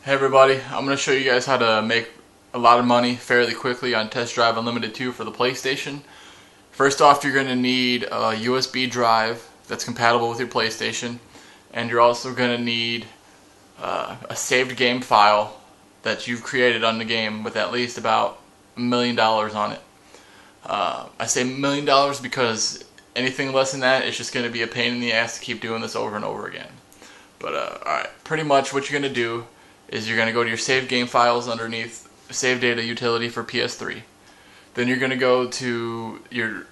Hey everybody, I'm going to show you guys how to make a lot of money fairly quickly on Test Drive Unlimited 2 for the PlayStation. First off, you're going to need a USB drive that's compatible with your PlayStation, and you're also going to need a saved game file that you've created on the game with at least about $1 million on it. I say $1 million because anything less than that is just going to be a pain in the ass to keep doing this over and over again. But alright, pretty much what you're going to do is you're going to go to your saved game files underneath save data utility for PS3. Then you're going to go to your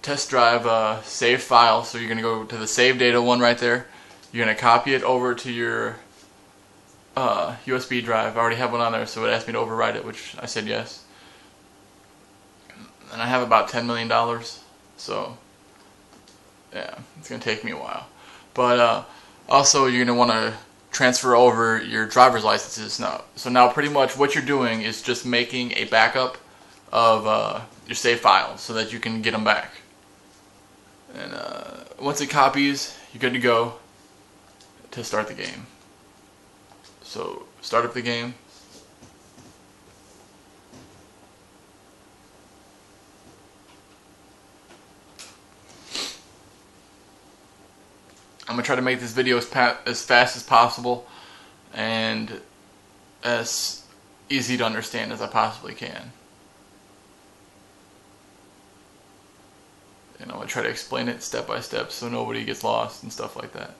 test drive save file, so you're going to go to the save data one right there. You're going to copy it over to your USB drive. I already have one on there, so it asked me to overwrite it, which I said yes. And I have about $10 million, so yeah, it's going to take me a while. But also you're going to want to transfer over your driver's licenses now. So now pretty much what you're doing is just making a backup of your save files so that you can get them back. And once it copies, you're good to go to start the game. So start up the game. I'm going to try to make this video as fast as possible and as easy to understand as I possibly can. And I'm going to try to explain it step by step so nobody gets lost and stuff like that.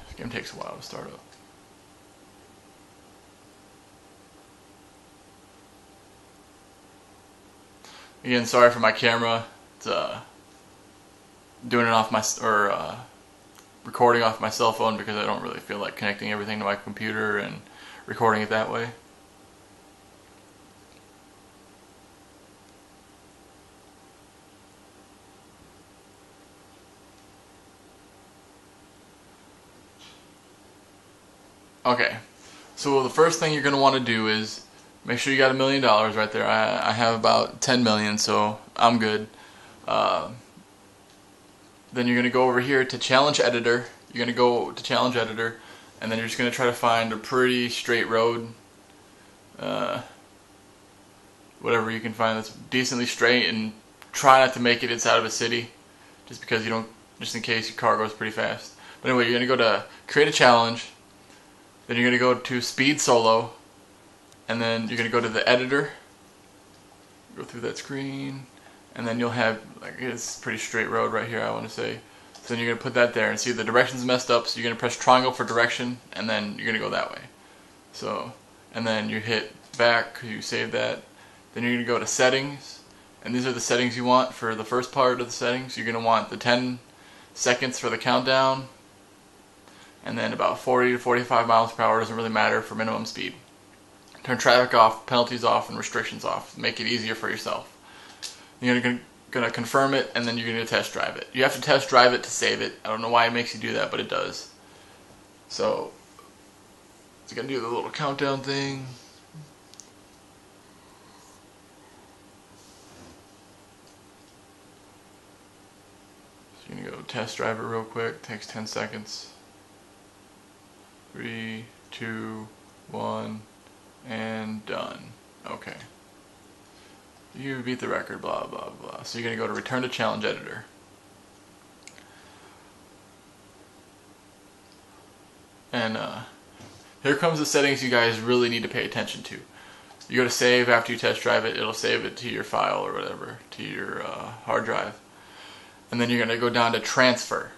This game takes a while to start up. Again, sorry for my camera. It's doing it off my recording off my cell phone because I don't really feel like connecting everything to my computer and recording it that way. Okay, so the first thing you're going to want to do is make sure you got $1 million right there. I have about 10 million, so I'm good. Then you're going to go over here to Challenge Editor. You're going to go to Challenge Editor, and then you're just going to try to find a pretty straight road. Whatever you can find that's decently straight, and try not to make it inside of a city, just because you don't, just in case your car goes pretty fast. But anyway, you're going to go to Create a Challenge. Then you're going to go to Speed Solo. And then you're going to go to the editor, go through that screen, and then you'll have, like, it's a pretty straight road right here, I want to say. So then you're going to put that there, and see the direction's messed up, so you're going to press triangle for direction, and then you're going to go that way. So, and then you hit back, you save that. Then you're going to go to settings, and these are the settings you want for the first part of the settings. You're going to want the 10 seconds for the countdown, and then about 40 to 45 miles per hour, doesn't really matter for minimum speed. Turn traffic off, penalties off, and restrictions off. Make it easier for yourself. You're going to confirm it, and then you're going to test drive it. You have to test drive it to save it. I don't know why it makes you do that, but it does. So, it's going to do the little countdown thing. So you're going to go test drive it real quick. Takes 10 seconds. 3, 2, 1... and done. Okay. You beat the record, blah, blah, blah. So you're going to go to Return to Challenge Editor. And here comes the settings you guys really need to pay attention to. You go to Save after you test drive it. It'll save it to your file or whatever, to your hard drive. And then you're going to go down to Transfer.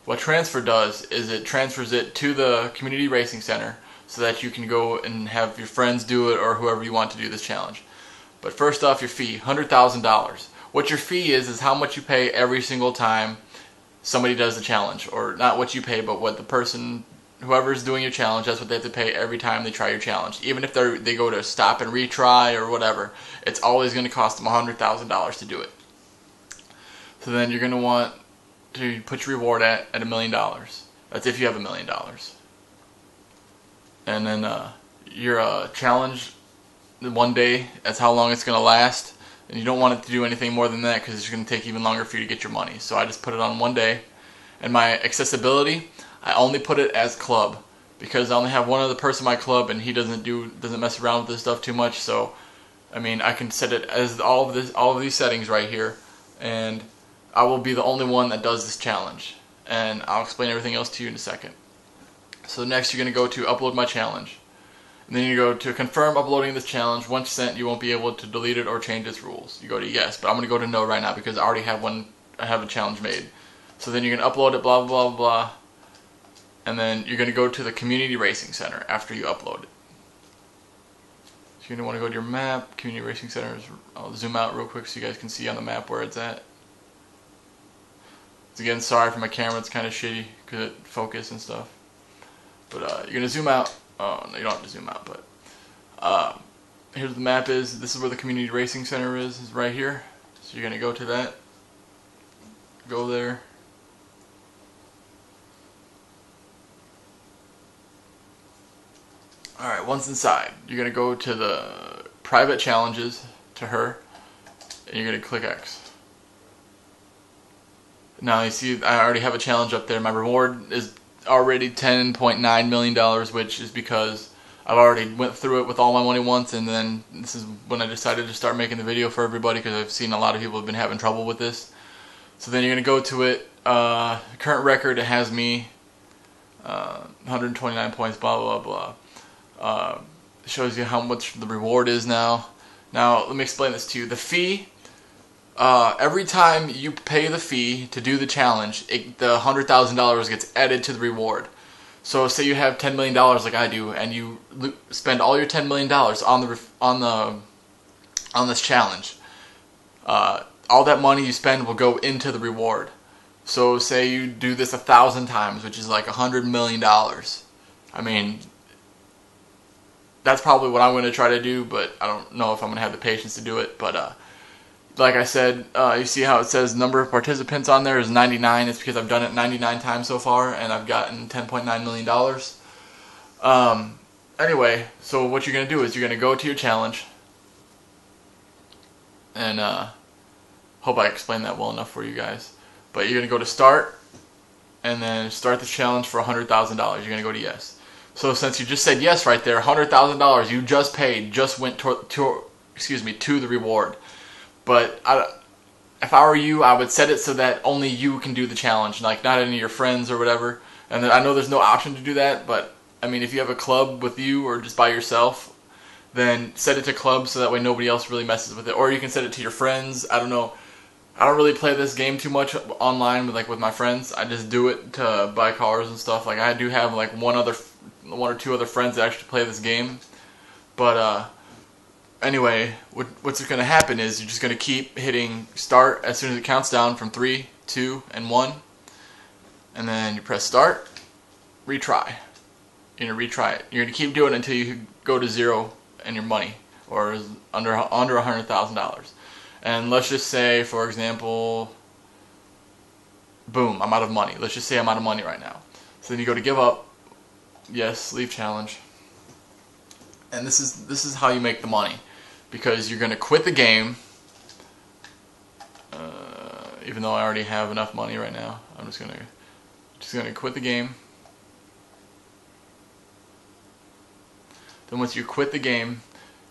What Transfer does is it transfers it to the Community Racing Center, so that you can go and have your friends do it or whoever you want to do this challenge. But first off, your fee, $100,000. What your fee is how much you pay every single time somebody does the challenge. Or not what you pay, but what the person, whoever's doing your challenge, that's what they have to pay every time they try your challenge. Even if they go to stop and retry or whatever, it's always going to cost them $100,000 to do it. So then you're going to want to put your reward at $1 million. That's if you have $1 million. And then your challenge, one day, that's how long it's going to last. and you don't want it to do anything more than that because it's going to take even longer for you to get your money. So I just put it on one day. And my accessibility, I only put it as club because I only have one other person in my club, and he doesn't mess around with this stuff too much. So I mean, I can set it as all of these settings right here, and I will be the only one that does this challenge. And I'll explain everything else to you in a second. So next, you're going to go to upload my challenge. And then you go to confirm uploading this challenge. Once sent, you won't be able to delete it or change its rules. You go to yes, but I'm going to go to no right now because I already have a challenge made. So then you're going to upload it, blah, blah, blah, blah. And then you're going to go to the Community Racing Center after you upload it. So you're going to want to go to your map, Community Racing Center. I'll zoom out real quick so you guys can see on the map where it's at. Again, sorry for my camera, it's kind of shitty because it focus and stuff. But you're going to zoom out. Oh, no, you don't have to zoom out, but here's the map is. This is where the Community Racing Center is right here. So you're going to go to that. Go there. Alright, once inside, you're going to go to the private challenges to her, and you're going to click X. Now you see I already have a challenge up there. My reward is already $10.9 million, which is because I've already went through it with all my money once, and then this is when I decided to start making the video for everybody because I've seen a lot of people have been having trouble with this. So then you're going to go to it. Current record, it has me 129 points, blah, blah, blah. Shows you how much the reward is now. Now, let me explain this to you. The fee, every time you pay the fee to do the challenge, the $100,000 gets added to the reward. So, say you have $10 million like I do, and you spend all your $10 million on this challenge. All that money you spend will go into the reward. So, say you do this 1,000 times, which is like $100 million. I mean, that's probably what I'm going to try to do, but I don't know if I'm going to have the patience to do it. But like I said, you see how it says number of participants on there is 99. It's because I've done it 99 times so far, and I've gotten $10.9 million. Anyway, so what you're going to do is you're going to go to your challenge, and hope I explained that well enough for you guys. But you're going to go to start, and then start the challenge for $100,000. You're going to go to yes. So since you just said yes right there, $100,000 you just paid just went to the reward. But if I were you, I would set it so that only you can do the challenge, like not any of your friends or whatever. And I know there's no option to do that, but I mean, if you have a club with you or just by yourself, then set it to club so that way nobody else really messes with it. Or you can set it to your friends. I don't know. I don't really play this game too much online with my friends. I just do it to buy cars and stuff. Like I do have like one or two other friends that actually play this game. But anyway, what's going to happen is you're just going to keep hitting start as soon as it counts down from 3, 2, and 1. And then you press start, retry. You're going to retry it. You're going to keep doing it until you go to 0 in your money, or under $100,000. And let's just say, for example, boom, I'm out of money. Let's just say I'm out of money right now. So then you go to give up. Yes, leave challenge. And this is how you make the money, because you're going to quit the game. Even though I already have enough money right now, I'm just going to quit the game. Then once you quit the game,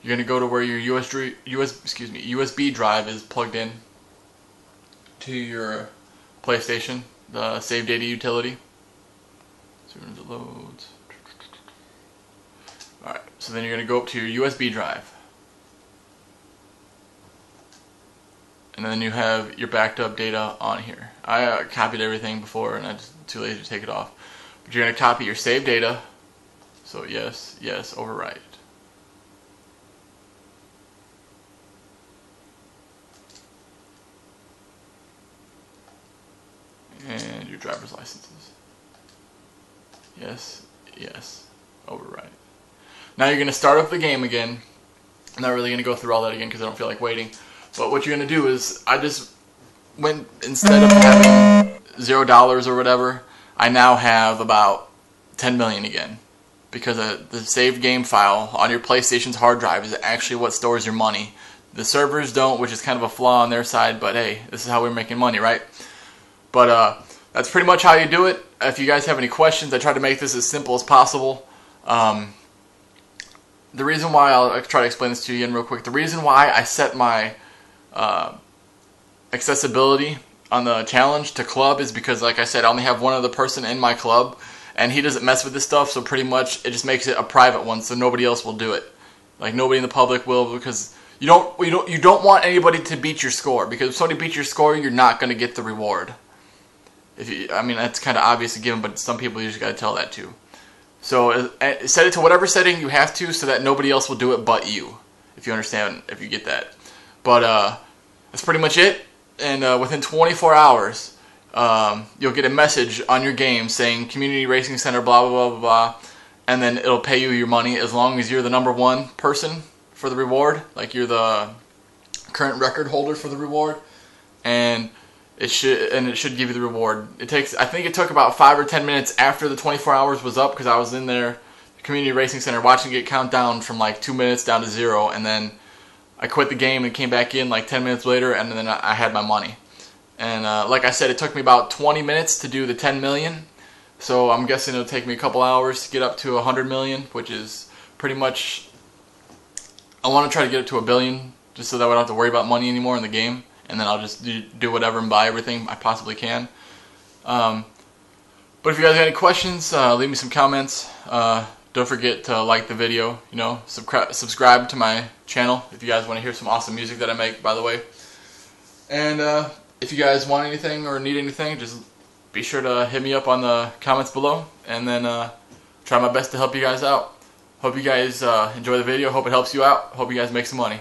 you're going to go to where your USB drive is plugged in to your PlayStation, the save data utility. So it loads. Alright, so then you're going to go up to your USB drive. And then you have your backed up data on here. I copied everything before and I'm just too lazy to take it off. But you're going to copy your saved data. So yes, yes, overwrite. And your driver's licenses. Yes, yes, overwrite. Now you're going to start up the game again. I'm not really going to go through all that again because I don't feel like waiting. But what you're going to do is, I just went, instead of having $0 or whatever, I now have about 10 million again. Because the saved game file on your PlayStation's hard drive is actually what stores your money The servers don't, which is kind of a flaw on their side, but hey, this is how we're making money, right? But that's pretty much how you do it. If you guys have any questions, I try to make this as simple as possible. The reason why, I'll try to explain this to you again real quick. The reason why I set my accessibility on the challenge to club is because, like I said, I only have one other person in my club, and he doesn't mess with this stuff, so pretty much it just makes it a private one, so nobody else will do it. Like, nobody in the public will, because you don't want anybody to beat your score, because if somebody beats your score, you're not going to get the reward. I mean, that's kind of obvious given, but some people you just got to tell that to. So set it to whatever setting you have to, so that nobody else will do it but you. If you understand, if you get that. But that's pretty much it. And within 24 hours, you'll get a message on your game saying Community Racing Center, blah, blah, blah, blah, blah. And then it'll pay you your money as long as you're the #1 person for the reward. Like, you're the current record holder for the reward. And it should give you the reward. It takes, I think it took about 5 or 10 minutes after the 24 hours was up, because I was in there, Community Racing Center, watching it count down from like 2 minutes down to 0, and then I quit the game and came back in like 10 minutes later, and then I had my money. And like I said, it took me about 20 minutes to do the 10 million, so I'm guessing it'll take me a couple hours to get up to 100 million, which is pretty much, I want to try to get it to 1 billion, just so that I don't have to worry about money anymore in the game. And then I'll just do whatever and buy everything I possibly can. But if you guys have any questions, leave me some comments. Don't forget to like the video. You know, subscribe to my channel if you guys want to hear some awesome music that I make, by the way. And if you guys want anything or need anything, just be sure to hit me up on the comments below, and then try my best to help you guys out. Hope you guys enjoy the video. Hope it helps you out. Hope you guys make some money.